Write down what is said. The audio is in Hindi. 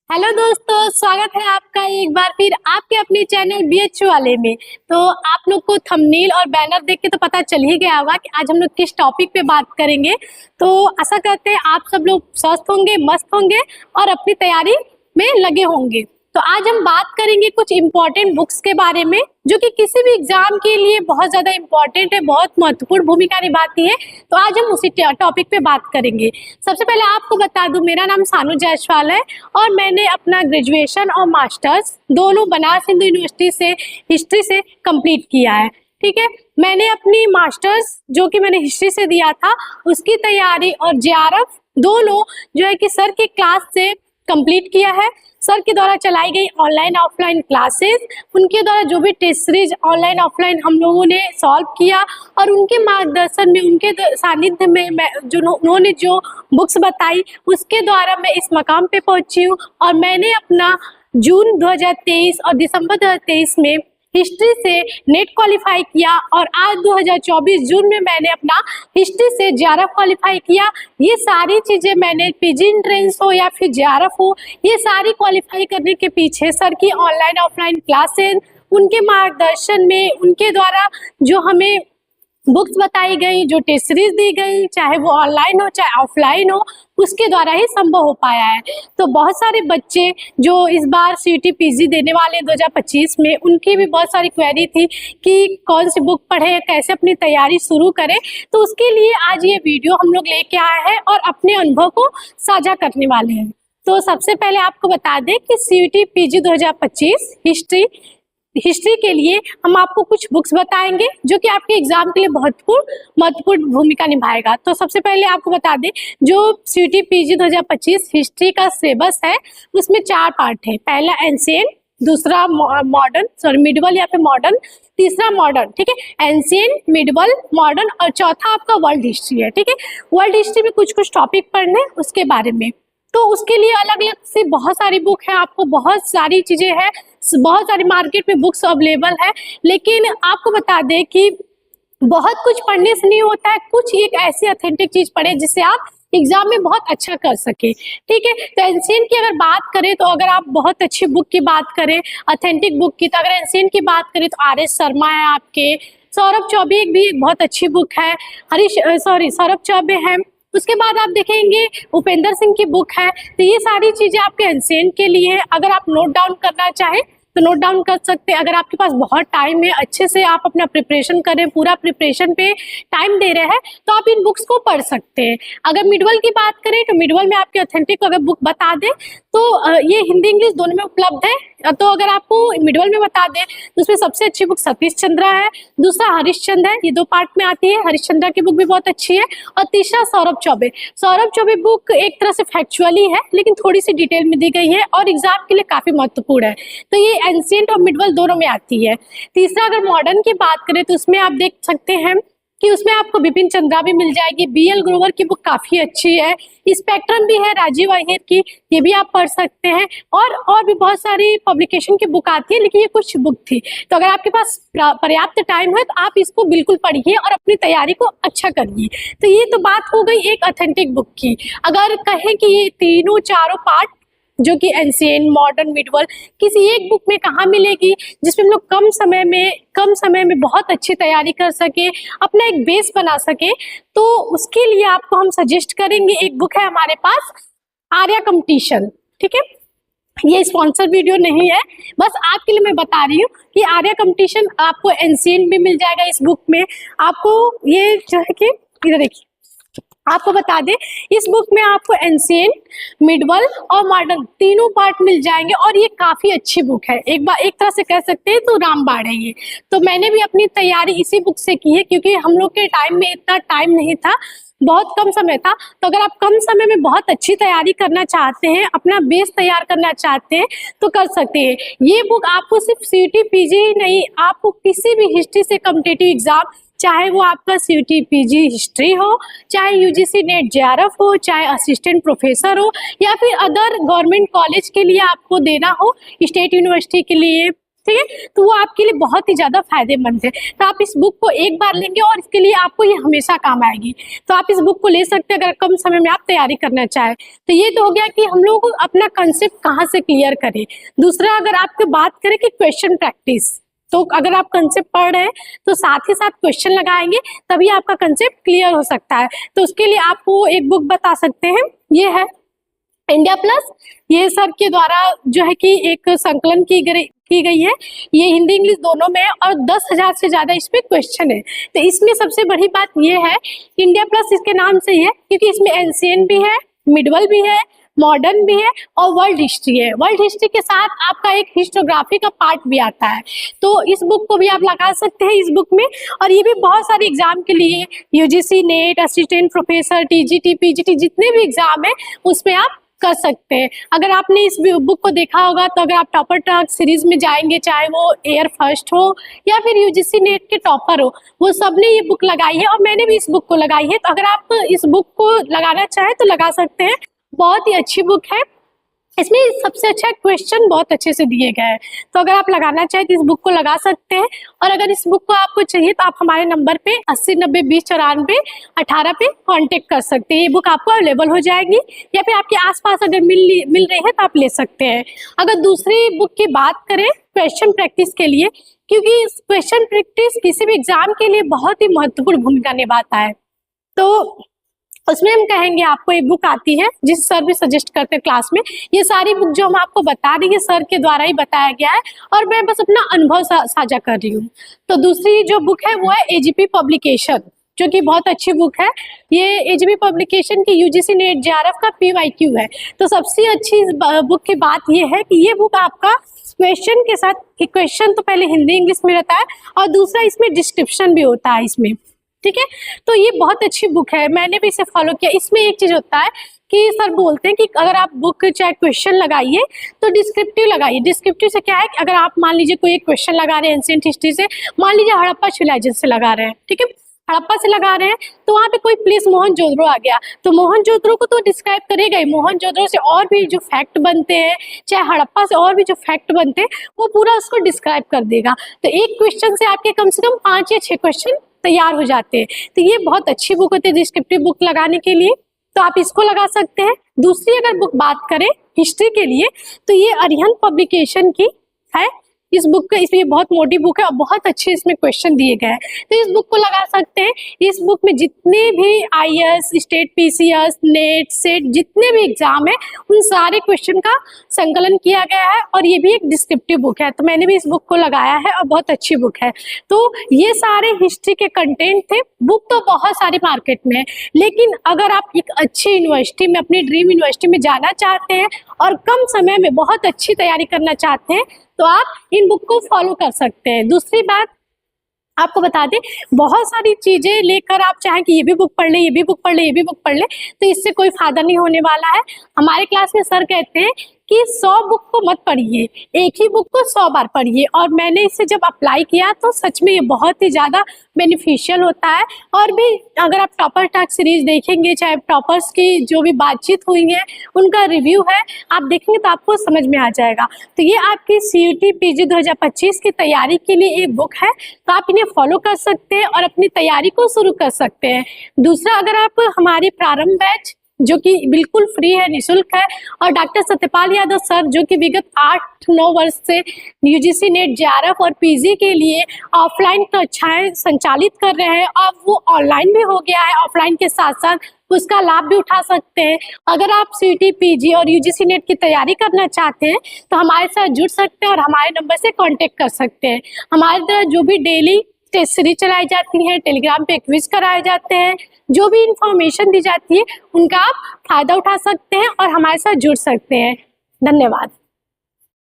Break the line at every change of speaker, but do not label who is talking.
हेलो दोस्तों, स्वागत है आपका एक बार फिर आपके अपने चैनल बीएचयू वाले में। तो आप लोग को थंबनेल और बैनर देख के तो पता चल ही गया होगा कि आज हम लोग किस टॉपिक पे बात करेंगे। तो आशा करते हैं आप सब लोग स्वस्थ होंगे, मस्त होंगे और अपनी तैयारी में लगे होंगे। तो आज हम बात करेंगे कुछ इम्पोर्टेंट बुक्स के बारे में जो कि किसी भी एग्जाम के लिए बहुत ज़्यादा इम्पोर्टेंट है, बहुत महत्वपूर्ण भूमिका निभाती है। तो आज हम उसी टॉपिक पे बात करेंगे। सबसे पहले आपको बता दूं, मेरा नाम सानू जायसवाल है और मैंने अपना ग्रेजुएशन और मास्टर्स दोनों बनारस हिंदू यूनिवर्सिटी से हिस्ट्री से कंप्लीट किया है। ठीक है, मैंने अपनी मास्टर्स जो कि मैंने हिस्ट्री से दिया था उसकी तैयारी और जेआरएफ दोनों जो है कि सर के क्लास से कंप्लीट किया है। सर के द्वारा चलाई गई ऑनलाइन ऑफलाइन क्लासेस, उनके द्वारा जो भी टेस्ट सीरीज ऑनलाइन ऑफलाइन हम लोगों ने सॉल्व किया और उनके मार्गदर्शन में, उनके सानिध्य में उन्होंने जो बुक्स बताई उसके द्वारा मैं इस मकाम पे पहुंची हूँ। और मैंने अपना जून 2023 और दिसंबर 2023 में हिस्ट्री से नेट क्वालिफाई किया और आज 2024 जून में मैंने अपना हिस्ट्री से जेआरएफ क्वालिफाई किया। ये सारी चीज़ें मैंने पीजी एंट्रेंस हो या फिर जेआरएफ हो, ये सारी क्वालिफाई करने के पीछे सर की ऑनलाइन ऑफलाइन क्लासेस, उनके मार्गदर्शन में, उनके द्वारा जो हमें बुक्स बताई गई, जो टेस्ट सीरीज दी गई, चाहे वो ऑनलाइन हो चाहे ऑफलाइन हो, उसके द्वारा ही संभव हो पाया है। तो बहुत सारे बच्चे जो इस बार सीईटी पीजी देने वाले 2025 में, उनकी भी बहुत सारी क्वेरी थी कि कौन सी बुक पढ़े, कैसे अपनी तैयारी शुरू करें। तो उसके लिए आज ये वीडियो हम लोग लेके आए हैं और अपने अनुभव को साझा करने वाले हैं। तो सबसे पहले आपको बता दें कि सीईटी पीजी 2025 हिस्ट्री के लिए हम आपको कुछ बुक्स बताएंगे जो कि आपके एग्जाम के लिए बहुत महत्वपूर्ण भूमिका निभाएगा। तो सबसे पहले आपको बता दें, जो सीईटी पीजी 2025 हिस्ट्री का सिलेबस है उसमें 4 पार्ट है। पहला एंशिएंट, दूसरा मॉडर्न मिडवल या फिर मॉडर्न, तीसरा मॉडर्न, ठीक है, एंशिएंट, मिडवल, मॉडर्न और चौथा आपका वर्ल्ड हिस्ट्री है। ठीक है, वर्ल्ड हिस्ट्री में कुछ टॉपिक पढ़ने उसके बारे में। तो उसके लिए अलग अलग से बहुत सारी बुक है, आपको बहुत सारी चीजें हैं, बहुत सारी मार्केट में बुक्स अवेलेबल है। लेकिन आपको बता दें कि बहुत कुछ पढ़ने से नहीं होता है, कुछ एक ऐसी ऑथेंटिक चीज पढ़े जिससे आप एग्जाम में बहुत अच्छा कर सके। ठीक है, तो एंशिएंट की अगर बात करें तो अगर आप बहुत अच्छी बुक की बात करें, ऑथेंटिक बुक की, तो अगर एंशिएंट की बात करें तो आर.एस. शर्मा है, आपके सौरभ चौबे भी एक बहुत अच्छी बुक है, सौरभ चौबे है। उसके बाद आप देखेंगे उपेंद्र सिंह की बुक है। तो ये सारी चीजें आपके एंशिएंट के लिए है। अगर आप नोट डाउन करना चाहें तो नोट डाउन कर सकते हैं। अगर आपके पास बहुत टाइम है, अच्छे से आप अपना प्रिपरेशन करें, पूरा प्रिपरेशन पे टाइम दे रहे हैं, तो आप इन बुक्स को पढ़ सकते हैं। अगर मिडवल की बात करें तो मिडवल में आपके ऑथेंटिक अगर बुक बता दें तो ये हिंदी इंग्लिश दोनों में उपलब्ध है। तो अगर आपको मिडवल में बता दें तो उसमें सबसे अच्छी बुक सतीश चंद्रा है, दूसरा हरिश्चंद्र है, ये 2 पार्ट में आती है, हरिश्चंद्र की बुक भी बहुत अच्छी है, और तीसरा सौरभ चौबे बुक एक तरह से फैक्चुअली है लेकिन थोड़ी सी डिटेल में दी गई है और एग्जाम के लिए काफी महत्वपूर्ण है। तो ये एंशिएंट और मिडवल दोनों में आती है। तीसरा अगर मॉडर्न की बात करें तो उसमें आप देख सकते हैं कि उसमें आपको बिपिन चंद्रा भी मिल जाएगी, बीएल ग्रोवर की बुक काफी अच्छी है, स्पेक्ट्रम भी है राजीव अय्यर की, ये भी आप पढ़ सकते हैं, और भी बहुत सारी पब्लिकेशन की बुक आती है, लेकिन ये कुछ बुक थी। तो अगर आपके पास पर्याप्त टाइम है तो आप इसको बिल्कुल पढ़िए और अपनी तैयारी को अच्छा करिए। तो ये तो बात हो गई एक ऑथेंटिक बुक की। अगर कहें कि ये तीनों चारों पार्ट जो कि एंशिएंट, मॉडर्न, मिडवल किसी एक बुक में कहाँ मिलेगी जिसमें हम लोग कम समय में बहुत अच्छी तैयारी कर सके, अपना एक बेस बना सके, तो उसके लिए आपको हम सजेस्ट करेंगे एक बुक है हमारे पास, आर्या कंपटीशन। ठीक है, ये स्पॉन्सर वीडियो नहीं है, बस आपके लिए मैं बता रही हूँ कि आर्या कंपटीशन आपको एंशिएंट भी मिल जाएगा इस बुक में। आपको ये जो है कि इधर देखिए, आपको बता दें इस बुक में आपको एंशिएंट, मिडवल और मॉडर्न तीनों पार्ट मिल जाएंगे और ये काफी अच्छी बुक है। एक तरह से कह सकते हैं तो रामबाण है ये। तो मैंने भी अपनी तैयारी इसी बुक से की है क्योंकि हम लोग के टाइम में इतना टाइम नहीं था, बहुत कम समय था। तो अगर आप कम समय में बहुत अच्छी तैयारी करना चाहते हैं, अपना बेस तैयार करना चाहते हैं तो कर सकते हैं। ये बुक आपको सिर्फ सीईटी पीजी ही नहीं, आपको किसी भी हिस्ट्री से कॉम्पिटिटिव एग्जाम, चाहे वो आपका सीईटी पीजी हिस्ट्री हो, चाहे यूजीसी नेट जेआरएफ हो, चाहे असिस्टेंट प्रोफेसर हो, या फिर अदर गवर्नमेंट कॉलेज के लिए आपको देना हो, स्टेट यूनिवर्सिटी के लिए, ठीक है, तो वो आपके लिए बहुत ही ज़्यादा फायदेमंद है। तो आप इस बुक को एक बार लेंगे और इसके लिए आपको ये हमेशा काम आएगी। तो आप इस बुक को ले सकते हैं अगर कम समय में आप तैयारी करना चाहें। तो ये तो हो गया कि हम लोग अपना कंसेप्ट कहाँ से क्लियर करें। दूसरा, अगर आपको बात करें कि क्वेश्चन प्रैक्टिस, तो अगर आप कंसेप्ट पढ़ रहे हैं तो साथ ही साथ क्वेश्चन लगाएंगे तभी आपका कंसेप्ट क्लियर हो सकता है। तो उसके लिए आपको एक बुक बता सकते हैं, ये है इंडिया प्लस। ये सर के द्वारा जो है कि एक संकलन की गई है। ये हिंदी इंग्लिश दोनों में है और 10,000 से ज्यादा इसमें क्वेश्चन है। तो इसमें सबसे बड़ी बात ये है, इंडिया प्लस इसके नाम से ही है क्योंकि इसमें एंशिएंट भी है, मिडवल भी है, मॉडर्न भी है और वर्ल्ड हिस्ट्री है। वर्ल्ड हिस्ट्री के साथ आपका एक हिस्टोग्राफी का पार्ट भी आता है। तो इस बुक को भी आप लगा सकते हैं इस बुक में। और ये भी बहुत सारे एग्जाम के लिए, UGC net, assistant professor, TGT, PGT, जितने भी एग्जाम है उसमें आप कर सकते हैं। अगर आपने इस बुक को देखा होगा तो अगर आप टॉपर ट्रैक सीरीज में जाएंगे, चाहे वो एयर फर्स्ट हो या फिर यूजीसी नेट के टॉपर हो, वो सबने ये बुक लगाई है और मैंने भी इस बुक को लगाई है। तो अगर आप इस बुक को लगाना चाहें तो लगा सकते हैं, बहुत ही अच्छी बुक है। इसमें सबसे अच्छा क्वेश्चन बहुत अच्छे से दिए गए हैं। तो अगर आप लगाना चाहें तो इस बुक को लगा सकते हैं। और अगर इस बुक को आपको चाहिए तो आप हमारे नंबर पे 80 90 20 94 18 पे कांटेक्ट कर सकते हैं। ये बुक आपको अवेलेबल हो जाएगी या फिर आपके आसपास अगर मिल रही है तो आप ले सकते हैं। अगर दूसरी बुक की बात करें क्वेश्चन प्रैक्टिस के लिए, क्योंकि क्वेश्चन प्रैक्टिस किसी भी एग्जाम के लिए बहुत ही महत्वपूर्ण भूमिका निभाता है, तो उसमें हम कहेंगे आपको एक बुक आती है जिसे सर भी सजेस्ट करते हैं क्लास में। ये सारी बुक जो हम आपको बता रही है सर के द्वारा ही बताया गया है और मैं बस अपना अनुभव साझा कर रही हूँ। तो दूसरी जो बुक है वो है एजीपी पब्लिकेशन, जो कि बहुत अच्छी बुक है। ये एजीपी पब्लिकेशन की यूजीसी नेट जेआरएफ का पीवाईक्यू है। तो सबसे अच्छी बुक की बात ये है कि ये बुक आपका क्वेश्चन के साथ, क्वेश्चन तो पहले हिंदी इंग्लिश में रहता है और दूसरा इसमें डिस्क्रिप्शन भी होता है इसमें, ठीक है। तो ये बहुत अच्छी बुक है, मैंने भी इसे फॉलो किया। इसमें एक चीज होता है कि सर बोलते हैं कि अगर आप बुक चाहे क्वेश्चन लगाइए तो डिस्क्रिप्टिव लगाइए। डिस्क्रिप्टिव से क्या है कि अगर आप मान लीजिए कोई एक क्वेश्चन लगा रहे हैं एंशिएंट हिस्ट्री से, मान लीजिए हड़प्पा शिलाइजेशन से लगा रहे हैं, ठीक है, हड़प्पा से लगा रहे हैं तो वहाँ पे कोई प्लेस मोहनजोदड़ो आ गया तो मोहनजोदड़ो को तो डिस्क्राइब करेगा ही। मोहनजोदड़ो से और भी जो फैक्ट बनते हैं, चाहे हड़प्पा से और भी जो फैक्ट बनते हैं, वो पूरा उसको डिस्क्राइब कर देगा। तो एक क्वेश्चन से आपके कम से कम 5 या 6 क्वेश्चन तैयार हो जाते हैं। तो ये बहुत अच्छी बुक होती है डिस्क्रिप्टिव बुक लगाने के लिए, तो आप इसको लगा सकते हैं। दूसरी अगर बुक बात करें हिस्ट्री के लिए तो ये अरिहंत पब्लिकेशन की है। इस बुक का, इसमें बहुत मोटी बुक है और बहुत अच्छे इसमें क्वेश्चन दिए गए हैं, तो इस बुक को लगा सकते हैं। इस बुक में जितने भी IAS, state PCS, net, set, जितने भी एग्जाम है उन सारे क्वेश्चन का संकलन किया गया है और ये भी एक डिस्क्रिप्टिव बुक है। तो मैंने भी इस बुक को लगाया है और बहुत अच्छी बुक है। तो ये सारे हिस्ट्री के कंटेंट थे। बुक तो बहुत सारी मार्केट में है, लेकिन अगर आप एक अच्छी यूनिवर्सिटी में, अपनी ड्रीम यूनिवर्सिटी में जाना चाहते हैं और कम समय में बहुत अच्छी तैयारी करना चाहते हैं तो आप इन बुक को फॉलो कर सकते हैं। दूसरी बात आपको बता दें, बहुत सारी चीजें लेकर आप चाहें कि ये भी बुक पढ़ ले, ये भी बुक पढ़ ले, ये भी बुक पढ़ ले, तो इससे कोई फायदा नहीं होने वाला है। हमारे क्लास में सर कहते हैं कि 100 बुक को मत पढ़िए, एक ही बुक को 100 बार पढ़िए। और मैंने इसे जब अप्लाई किया तो सच में ये बहुत ही ज़्यादा बेनिफिशियल होता है। और भी अगर आप टॉपर टैग सीरीज देखेंगे, चाहे टॉपर्स की जो भी बातचीत हुई है उनका रिव्यू है, आप देखेंगे तो आपको समझ में आ जाएगा। तो ये आपकी सीयूटी पीजी 2025 की तैयारी के लिए एक बुक है, तो आप इन्हें फॉलो कर सकते हैं और अपनी तैयारी को शुरू कर सकते हैं। दूसरा, अगर आप हमारी प्रारंभ बैच जो कि बिल्कुल फ्री है, निःशुल्क है, और डॉक्टर सत्यपाल यादव सर जो कि विगत 8-9 वर्ष से यूजीसी नेट जेआरएफ और पीजी के लिए ऑफलाइन कक्षाएं संचालित कर रहे हैं। अब वो ऑनलाइन भी हो गया है, ऑफलाइन के साथ साथ उसका लाभ भी उठा सकते हैं। अगर आप सीटी, पीजी और यूजीसी नेट की तैयारी करना चाहते हैं तो हमारे साथ जुड़ सकते हैं और हमारे नंबर से कांटेक्ट कर सकते हैं। हमारे द्वारा जो भी डेली टेस्ट सीरीज चलाई जाती है, टेलीग्राम पे क्विज कराए जाते हैं, जो भी इंफॉर्मेशन दी जाती है उनका आप फायदा उठा सकते हैं और हमारे साथ जुड़ सकते हैं। धन्यवाद।